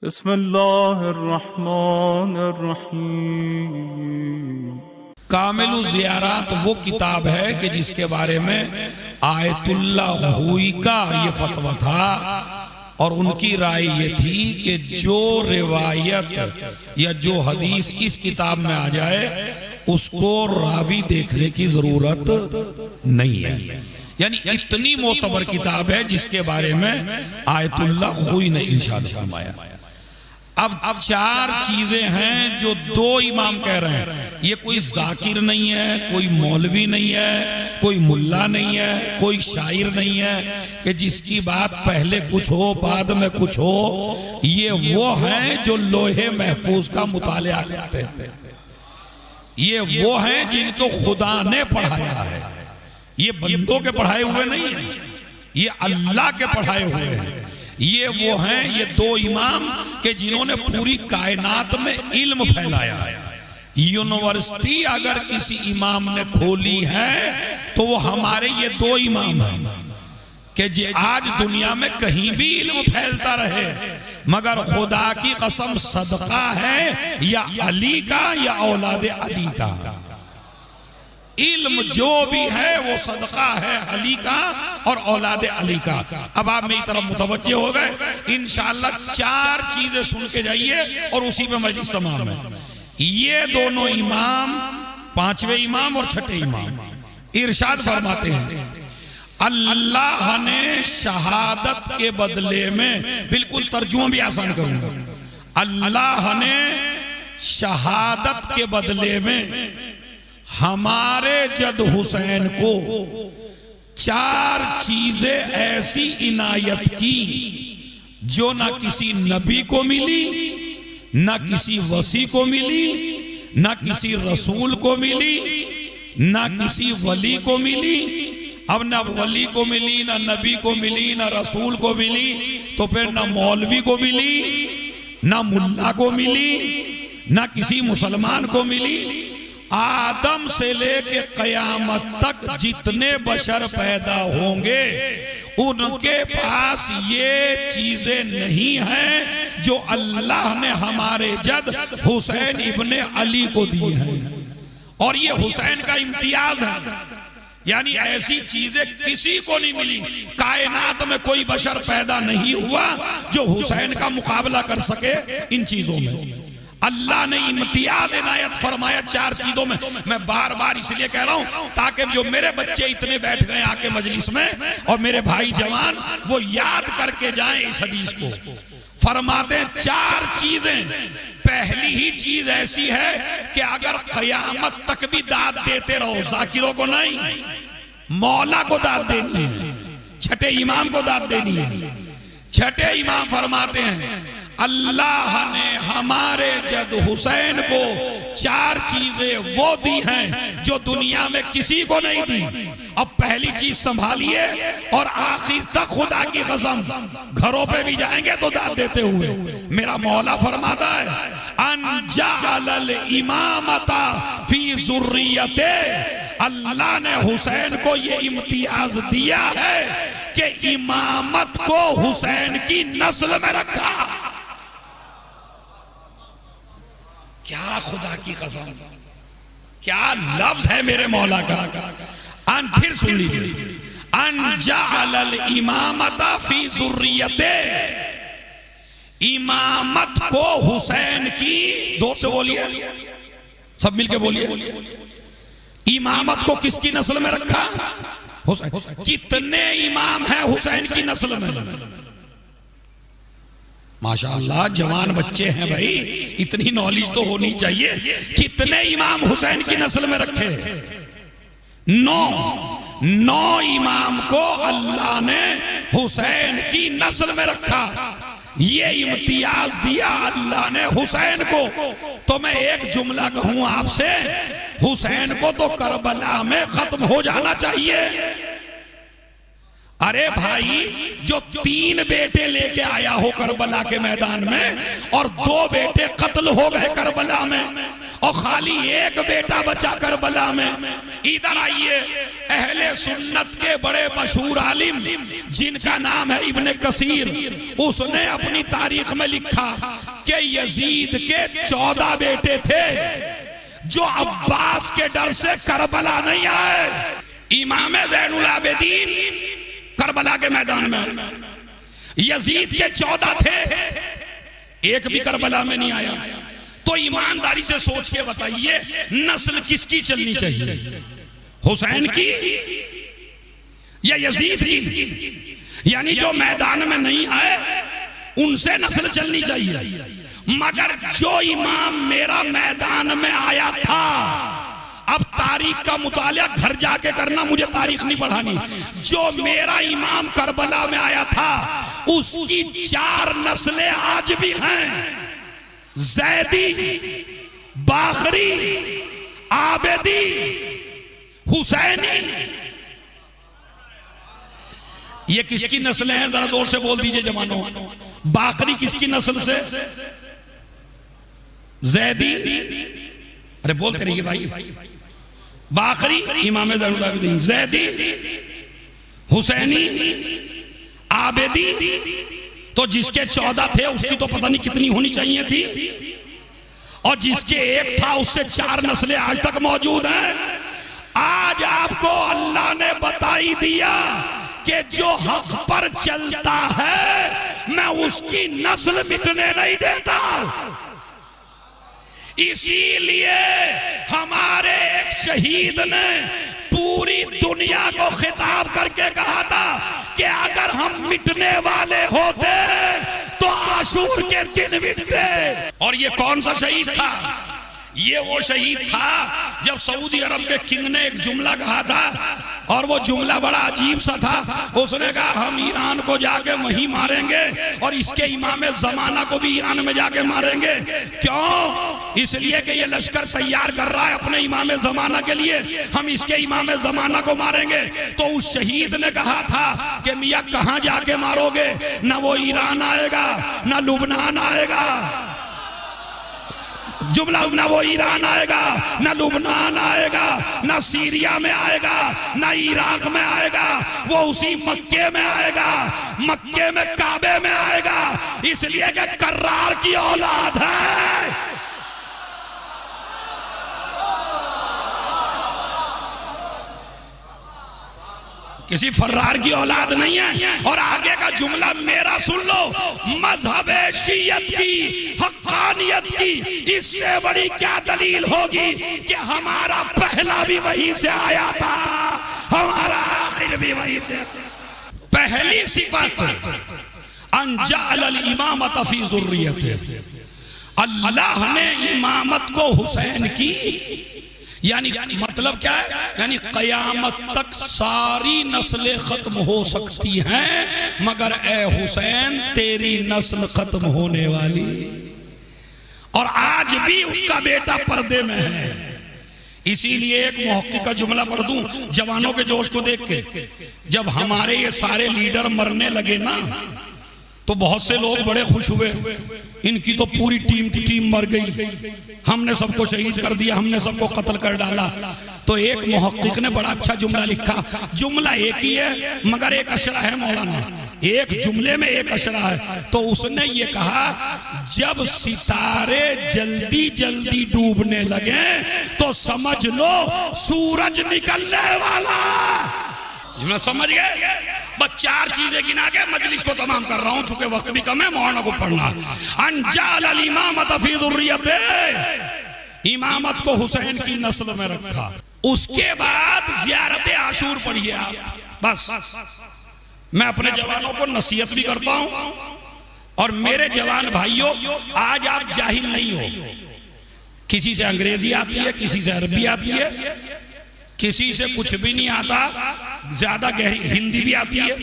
बिस्मिल्लाहिर्रहमानिर्रहीम। कामिलु ज़ियारात वो किताब है कि जिसके बारे में आयतुल्लाह हुई का ये फतवा था और उनकी राय ये थी कि जो रिवायत या जो हदीस इस किताब में आ जाए उसको रावी देखने की जरूरत नहीं है। यानी इतनी मोतबर किताब है जिसके बारे में आयतुल्लाह हुई ने इरशाद फरमाया। अब चार चीजें हैं जो दो इमाम कह रहे हैं। ये कोई जाकिर नहीं है, कोई मौलवी नहीं है, कोई मुल्ला नहीं है, कोई शायर नहीं है कि जिसकी बात पहले कुछ हो बाद में कुछ हो। ये वो हैं जो लोहे महफूज का मुतालिया करते हैं। ये वो हैं जिनको खुदा ने पढ़ाया है। ये बंदों के पढ़ाए हुए नहीं है, ये अल्लाह के पढ़ाए हुए हैं। ये वो हैं, ये दो इमाम के जिन्होंने पूरी कायनात में इल्म फैलाया है। यूनिवर्सिटी अगर किसी इमाम ने खोली है तो वो हमारे ये दो इमाम हैं कि आज दुनिया में कहीं भी इल्म फैलता रहे, मगर खुदा की कसम सदका है या अली का या औलाद अली का। इल्म जो भी है वो सदका है अली का और औलाद अली का। अब आप मेरी तरफ मुतवज्जे हो गए। इंशाअल्लाह चार चीजें सुन के जाइए और उसी पे मजलिस तमाम है। ये दोनों इमाम, पांचवें इमाम और छठे इमाम इरशाद फरमाते हैं अल्लाह ने शहादत के बदले में, बिल्कुल तर्जुमा भी आसान करूंगा, अल्लाह ने शहादत के बदले में हमारे जद हुसैन को चार चीजें ऐसी इनायत की जो ना किसी नबी को मिली, ना किसी वसी को मिली, ना किसी रसूल को मिली, ना किसी वली को मिली। अब ना वली को मिली, ना नबी को मिली, ना रसूल को मिली, तो फिर ना मौलवी को मिली, ना मुल्ला को मिली, ना किसी मुसलमान को मिली। आदम से लेके कयामत तक जितने बशर पैदा होंगे उनके पास ये चीजें नहीं हैं जो अल्लाह ने हमारे जद हुसैन इब्ने अली को दी हैं। और ये हुसैन का इम्तियाज है, यानी ऐसी चीजें किसी को नहीं मिली। कायनात में कोई बशर पैदा नहीं हुआ जो हुसैन का मुकाबला कर सके इन चीजों में। अल्लाह ने इम्तियाज इनायत फरमाया चार चीजों में। मैं बार बार इसलिए कह रहा हूं ताकि जो मेरे बच्चे इतने बैठ गए आके मजलिस में और मेरे भाई जवान वो याद करके जाएं इस हदीस को। फरमाते चार चीजें। पहली ही चीज ऐसी है कि अगर कयामत तक भी दाद देते रहो, जाकिरों को नहीं, मौला को दाद देनी है, छठे इमाम को दाद देनी है। छठे इमाम फरमाते हैं अल्लाह ने हमारे जद हुसैन को चार चीजें वो दी हैं जो दुनिया में किसी को नहीं दी। अब पहली चीज संभालिए और आखिर तक खुदा की कसम घरों पे भी जाएंगे तो दाद देते हुए मेरा मौला फरमाता है अनजालल इमामता फी ज़ुर्रियते। अल्लाह ने हुसैन को ये इम्तियाज दिया है कि इमामत को हुसैन की नस्ल में रखा। क्या खुदा की कसम, क्या लफ्ज है मेरे मौला का। फिर सुन लीजिए अनजालल इमामता फी ज़ुर्रियते। इमामत को हुसैन की, जोर से बोलिए, सब मिलके बोलिए, इमामत को किसकी नस्ल में रखा? हुसैन। कितने इमाम हैं हुसैन की नस्ल में? माशाअल्लाह जवान बच्चे हैं भाई, इतनी नॉलेज तो होनी चाहिए। कितने इमाम हुसैन की नस्ल में रखे? 9 इमाम को अल्लाह ने हुसैन की नस्ल में रखा। ये इम्तियाज दिया अल्लाह ने हुसैन को। तो मैं एक जुमला कहूं आपसे, हुसैन को तो करबला में खत्म हो जाना चाहिए। अरे भाई, जो 3 बेटे लेके आया हो करबला के मैदान में और 2 बेटे कत्ल हो गए करबला में, और खाली एक बेटा बचा करबला में। इधर आइए, अहले सुन्नत के बड़े मशहूर आलिम जिनका नाम है इब्ने कसीर, उसने अपनी तारीख में लिखा कि यजीद के 14 बेटे थे जो अब्बास के डर से करबला नहीं आए। इमाम ज़ैनुल आबिदीन करबला के मैदान में, यजीद के 14 थे, एक भी करबला में नहीं आया। तो ईमानदारी से सोच के बताइए नस्ल किसकी चलनी चाहिए, हुसैन की या यजीद की? यानी जो मैदान में नहीं आए उनसे नस्ल चलनी चाहिए। मगर जो इमाम मेरा मैदान में आया था, अब तारीख का मुताला घर जाके करना, मुझे तारीख नहीं पढ़ानी, जो मेरा इमाम करबला में आया था उसकी 4 नस्लें आज भी हैं, जैदी, बाखरी, आबेदी, हुसैनी। ये किसकी नस्लें हैं, जरा जोर से बोल दीजिए जवानों। बाखरी किसकी नस्ल से? जैदी, अरे बोलते रहिए भाई। बाखरी इमाम ज़ैनुल आबिदीन, जैदी, हुसैनी, आबेदी। तो जिसके 14 थे उसकी तो पता नहीं कितनी होनी चाहिए थी, और जिसके एक था उससे 4 नस्लें आज तक मौजूद हैं। आज आपको अल्लाह ने बता ही दिया कि जो हक पर चलता है मैं उसकी नस्ल मिटने नहीं देता। इसीलिए हमारे एक शहीद ने पूरी दुनिया को खिताब करके कहा था कि अगर हम मिटने वाले होते तो आशूर के दिन मिटते। और ये कौन सा शहीद था? ये वो शहीद था जब सऊदी अरब के किंग ने एक जुमला कहा था, और वो जुमला बड़ा अजीब सा था। उसने कहा हम ईरान को जाके वहीं मारेंगे और इसके इमाम जमाना को भी ईरान में जाके मारेंगे। क्यों? इसलिए कि ये लश्कर तैयार कर रहा है अपने इमाम जमाना के लिए, हम इसके इमाम जमाना को मारेंगे। तो उस शहीद ने कहा था कि मियाँ कहाँ जाके मारोगे? ना वो ईरान आएगा, ना लुबनान आएगा, जुमला, ना वो ईरान आएगा, ना लुबनान आएगा, ना सीरिया में आएगा, ना इराक में आएगा, वो उसी मक्के में आएगा, मक्के में काबे में आएगा। इसलिए कि कर्रार की औलाद है। किसी फर्रार की औलाद नहीं है। और आगे का जुमला मेरा सुन लो, मजहब शियत की, हक्कानियत की इससे बड़ी क्या दलील होगी कि हमारा पहला भी वहीं से आया था, हमारा आखिर भी वहीं से। पहली सिफत अंजाल इमामत फी ज़ुर्रियत, अल्लाह ने इमामत को हुसैन की, यानी मतलब क्या है? यानी कयामत तक सारी नस्लें खत्म हो सकती हैं मगर ए हुसैन तेरी नस्ल खत्म होने वाली। और आज भी उसका बेटा पर्दे में है। इसीलिए एक मुहक्किक का जुमला पढ़ दूं जवानों के जोश को देख के। जब हमारे ये सारे लीडर मरने लगे ना तो बहुत से लोग बड़े खुश हुए, इनकी तो पूरी टीम की टीम मर गई, हमने सबको शहीद कर दिया, हमने सबको कत्ल कर डाला। तो एक मुहक्किक ने बड़ा अच्छा जुमला लिखा। जुमला एक ही है मगर एक अशरा है मौलाना, एक जुमले में एक अशरा है। तो उसने ये कहा जब सितारे जल्दी जल्दी डूबने लगे तो समझ लो सूरज निकलने वाला। जुमला समझ गए? बस 4 चीजें गिना के मजलिस को तमाम कर रहा हूं, चूंकि वक्त भी कम है, मौलाना को पढ़ना। अंजाल अल इमामत फी ज़ुर्रियत, इमामत को हुसैन की नस्ल में रखा। उसके बाद ज़ियारत आशूर पढ़िए आप। बस मैं अपने जवानों को नसीहत भी करता हूं, और मेरे जवान भाइयों आज आप जाहिल नहीं हो। किसी से अंग्रेजी आती है, किसी से अरबी आती है, किसी से कुछ भी नहीं आता, ज्यादा गहरी हिंदी भी आती है,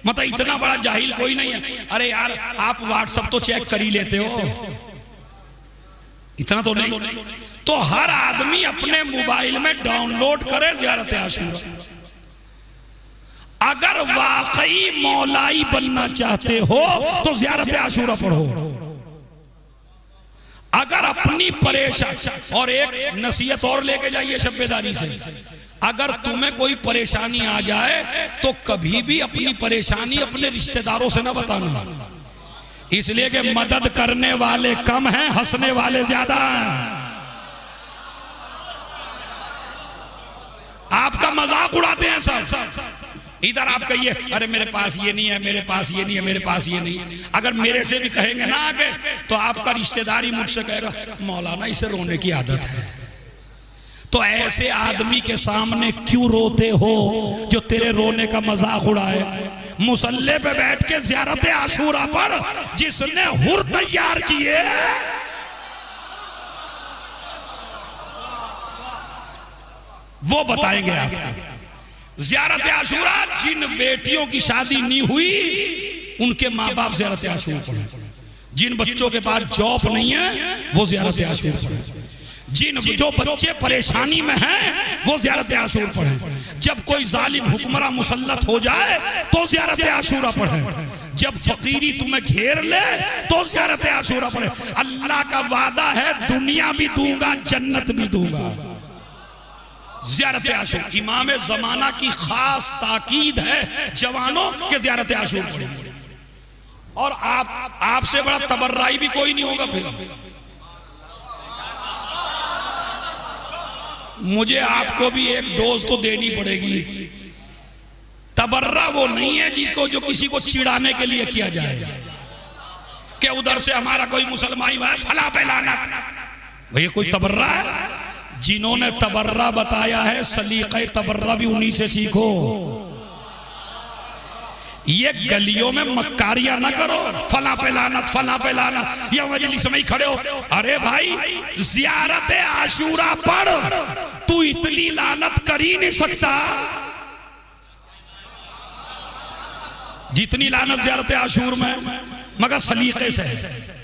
मतलब इतना बड़ा जाहिल कोई नहीं है। अरे यार आप व्हाट्सएप तो चेक कर ही लेते हो, इतना तो नहीं। तो हर आदमी अपने मोबाइल में डाउनलोड करे ज़ियारत आशूरा। अगर वाकई मौलाई बनना चाहते हो तो ज़ियारत आशूरा पढ़ो। अगर अपने अपनी परेशानी, और एक नसीहत और लेके जाइए शब्बेदारी से, अगर तुम्हें कोई परेशानी आ जाए तो कभी भी अपनी परेशानी अपने रिश्तेदारों से ना बताना, इसलिए कि मदद करने वाले कम हैं, हंसने वाले ज्यादा हैं। आपका मजाक उड़ाते हैं सब। इधर आप कहिए अरे मेरे पास ये नहीं है, मेरे पास ये नहीं है, मेरे पास ये नहीं है। अगर मेरे से भी कहेंगे ना आगे तो आपका रिश्तेदारी मुझसे कहेगा मौलाना इसे रोने की आदत है। तो ऐसे आदमी के सामने क्यों रोते हो जो तेरे रोने का मजाक उड़ाए? मुसल्ले पे बैठ के ज़ियारत आशूरा पर जिसने हुर तैयार किए, वो बताएंगे आपको। ज़ियारत आशूरा, जिन बेटियों की शादी नहीं हुई उनके माँ बाप ज़ियारत आशूरा पढ़े, जिन बच्चों के पास जॉब नहीं है वो ज़ियारत आशूरा पढ़े, जो बच्चे परेशानी में हैं वो ज़ियारत आशूरा पढ़े, जब कोई जालिम हुक्मरान मुसल्लत हो जाए तो ज़ियारत आशूरा पढ़े, जब फकीरी तुम्हें घेर ले तो ज़ियारत आशूरा पढ़े। अल्लाह का वादा है दुनिया भी दूंगा, जन्नत भी दूंगा। ज़ियारत आशूरा इमाम ज़माना की खास ताकीद है जवानों के ज़ियारत आशूरा पढ़ेंगे। और आपसे बड़ा तबर्राई भी कोई नहीं होगा। फिर मुझे आपको भी एक डोज तो देनी पड़ेगी। तबर्रा वो नहीं है जिसको जो किसी को चिढ़ाने के लिए किया जाए कि उधर से हमारा कोई मुसलमान है फला पे लानत, भैया कोई तबर्रा है? जिन्होंने तबर्रा बताया है सलीक़े तबर्रा भी उन्हीं से सीखो। ये गलियों में मक्कारियां ना करो, फला पे लानत, फला पे लानत, या मजलिस में खड़े हो। अरे भाई ज़ियारत आशूरा पढ़, तू इतनी लानत कर ही नहीं सकता जितनी लानत ज़ियारत आशूर में, मगर सलीक़े से है।